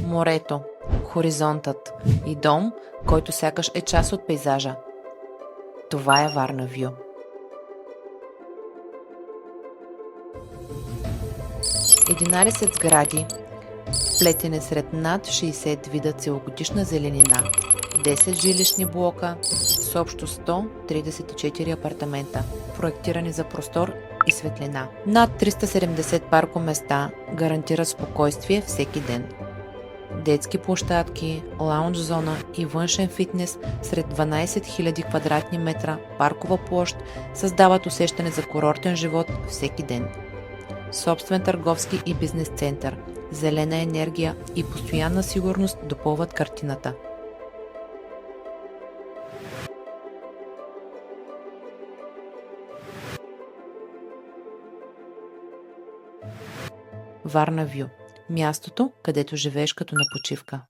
Морето, хоризонтът и дом, който сякаш е част от пейзажа. Това е Варна Вю. 11 сгради, вплетени сред над 60 вида целогодишна зеленина, 10 жилищни блока с общо 134 апартамента, проектирани за простор и светлина. Над 370 паркоместа гарантират спокойствие всеки ден. Детски площадки, лаунж зона и външен фитнес сред 12 000 квадратни метра паркова площ създават усещане за курортен живот всеки ден. Собствен търговски и бизнес център, зелена енергия и постоянна сигурност допълват картината. Варна Вю – мястото, където живееш като на почивка.